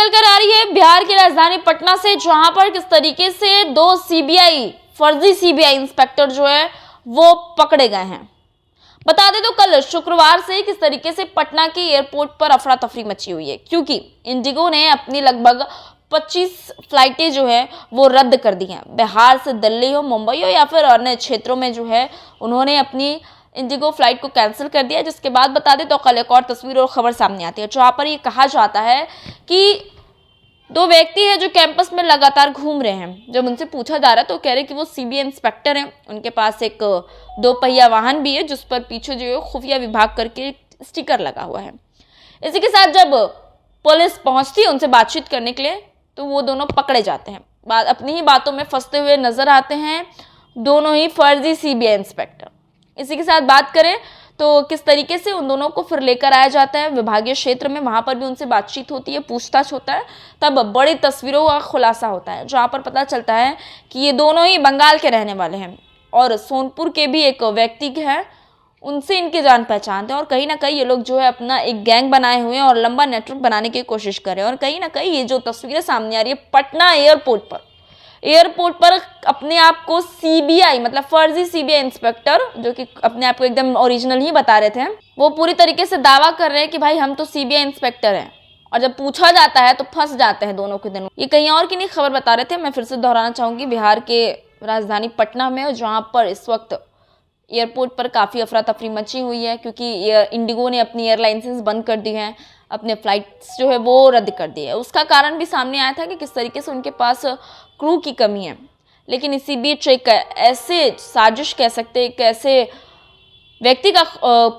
निकल कर आ रही है बिहार की राजधानी पटना से, जहां पर किस तरीके से दो फर्जी सीबीआई इंस्पेक्टर जो है वो पकड़े गए हैं। बता दें तो कल शुक्रवार से किस तरीके से पटना के एयरपोर्ट पर अफरा तफरी मची हुई है, क्योंकि इंडिगो ने अपनी लगभग 25 फ्लाइटें जो है वो रद्द कर दी हैं। बिहार से दिल्ली हो, मुंबई हो या फिर अन्य क्षेत्रों में जो है उन्होंने अपनी इंडिगो फ्लाइट को कैंसिल कर दिया। जिसके बाद बता दें तो कल एक और तस्वीर और खबर सामने आती है, जहां पर ये कहा जाता है कि दो व्यक्ति हैं जो कैंपस में लगातार घूम रहे हैं। जब उनसे पूछा जा रहा है तो कह रहे कि वो सीबीआई इंस्पेक्टर हैं। उनके पास एक 2 पहिया वाहन भी है जिस पर पीछे जो है खुफिया विभाग करके स्टिकर लगा हुआ है। इसी के साथ जब पुलिस पहुंचती है उनसे बातचीत करने के लिए तो वो दोनों पकड़े जाते हैं। अपनी ही बातों में फंसते हुए नजर आते हैं दोनों ही फर्जी सीबीआई इंस्पेक्टर। इसी के साथ बात करें तो किस तरीके से उन दोनों को फिर लेकर आया जाता है विभागीय क्षेत्र में, वहां पर भी उनसे बातचीत होती है, पूछताछ होता है। तब बड़ी तस्वीरों का खुलासा होता है, जहां पर पता चलता है कि ये दोनों ही बंगाल के रहने वाले हैं और सोनपुर के भी एक व्यक्ति है, उनसे इनकी जान पहचान है। और कहीं ना कहीं ये लोग जो है अपना एक गैंग बनाए हुए हैं और लंबा नेटवर्क बनाने की कोशिश कर रहे हैं। और कहीं ना कहीं ये जो तस्वीरें सामने आ रही है पटना एयरपोर्ट पर अपने आप को सीबीआई मतलब फर्जी सीबीआई इंस्पेक्टर, जो कि अपने आप को एकदम ओरिजिनल ही बता रहे थे, वो पूरी तरीके से दावा कर रहे हैं कि भाई हम तो सीबीआई इंस्पेक्टर हैं। और जब पूछा जाता है तो फंस जाते हैं दोनों के दोनों। ये कहीं और की नहीं खबर बता रहे थे, मैं फिर से दोहराना चाहूंगी, बिहार के राजधानी पटना में, जहाँ पर इस वक्त एयरपोर्ट पर काफ़ी अफरा तफरी मची हुई है, क्योंकि इंडिगो ने अपनी एयरलाइंसेस बंद कर दी हैं, अपने फ्लाइट्स जो है वो रद्द कर दी है। उसका कारण भी सामने आया था कि किस तरीके से उनके पास क्रू की कमी है। लेकिन इसी बीच एक ऐसे साजिश कह सकते हैं, एक ऐसे व्यक्ति का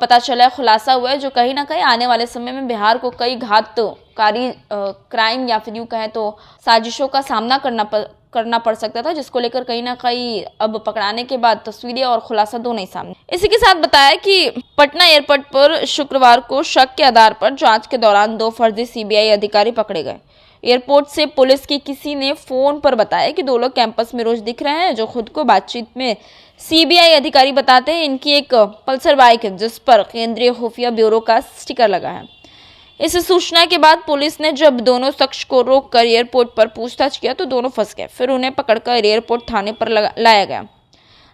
पता चला है, खुलासा हुआ है, जो कहीं ना कहीं आने वाले समय में बिहार को कई घातकारी क्राइम या फिर यूँ कहें तो साजिशों का सामना करना पड़ सकता था, जिसको लेकर कहीं ना कहीं अब पकड़ाने के बाद तस्वीरें और खुलासा दोनों ही सामने। इसी के साथ बताया कि पटना एयरपोर्ट पर शुक्रवार को शक के आधार पर जांच के दौरान 2 फर्जी सीबीआई अधिकारी पकड़े गए। एयरपोर्ट से पुलिस की किसी ने फोन पर बताया कि 2 लोग कैंपस में रोज दिख रहे हैं, जो खुद को बातचीत में सीबीआई अधिकारी बताते हैं। इनकी एक पल्सर बाइक है जिस पर केंद्रीय खुफिया ब्यूरो का स्टिकर लगा है। इस सूचना के बाद पुलिस ने जब दोनों शख्स को रोककर एयरपोर्ट पर पूछताछ किया तो दोनों फंस गए। फिर उन्हें पकड़कर एयरपोर्ट थाने पर लाया गया,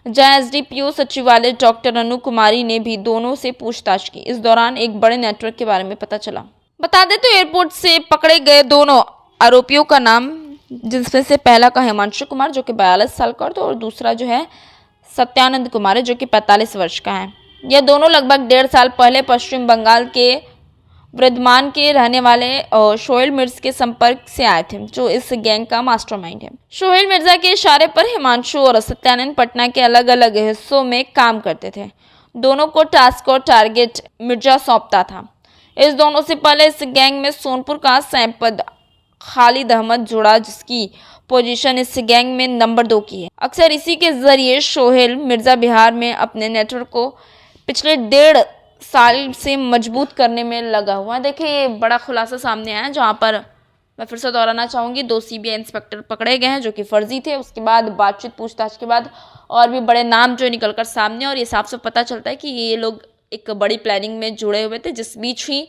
जहां एसडीपीओ सचिवालय डॉक्टर अनु कुमारी ने भी दोनों से पूछताछ की। इस दौरान एक बड़े नेटवर्क के बारे में पता चला। बता दें तो एयरपोर्ट से पकड़े गए दोनों आरोपियों का नाम, जिसमें से पहला का हिमांशु कुमार जो कि 42 साल का और दूसरा जो है सत्यानंद कुमार है जो कि 45 वर्ष का है। यह दोनों लगभग 1.5 साल पहले पश्चिम बंगाल के वर्धमान के रहने वाले सोहेल मिर्जा के संपर्क से आए थे, जो इस गैंग का मास्टरमाइंड है। सोहेल मिर्जा के इशारे पर हिमांशु और सत्यानंद पटना के अलग अलग हिस्सों में काम करते थे। दोनों को टास्क और टारगेट मिर्जा सौंपता था। इस दोनों से पहले इस गैंग में सोनपुर का सैंपद खालिद अहमद जुड़ा, जिसकी पोजीशन इस गैंग में नंबर 2 की है। अक्सर इसी के जरिए सोहेल मिर्जा बिहार में अपने नेटवर्क को पिछले 1.5 साल से मजबूत करने में लगा हुआ है। देखिए ये बड़ा खुलासा सामने आया है, जहाँ पर मैं फिर से दोहराना चाहूँगी 2 सीबीआई इंस्पेक्टर पकड़े गए हैं जो कि फर्जी थे। उसके बाद बातचीत पूछताछ के बाद और भी बड़े नाम जो निकलकर सामने, और ये साफ साफ पता चलता है कि ये लोग एक बड़ी प्लानिंग में जुड़े हुए थे, जिस बीच ही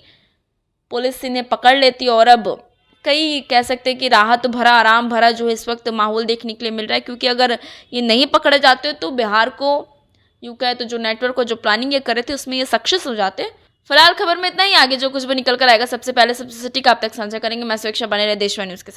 पुलिस इन्हें पकड़ लेती। और अब कई कह सकते हैं कि राहत भरा, आराम भरा जो इस वक्त माहौल देखने के लिए मिल रहा है, क्योंकि अगर ये नहीं पकड़े जाते तो बिहार को यूँ कहे तो जो नेटवर्क को जो प्लानिंग ये कर रहे थे उसमें ये सक्सेस हो जाते। फिलहाल खबर में इतना ही, आगे जो कुछ भी निकल कर आएगा सबसे पहले सबसे सटीक आप तक साझा करेंगे। मैं स्वेच्छा बने रहे देशवाणी न्यूज़ के साथ।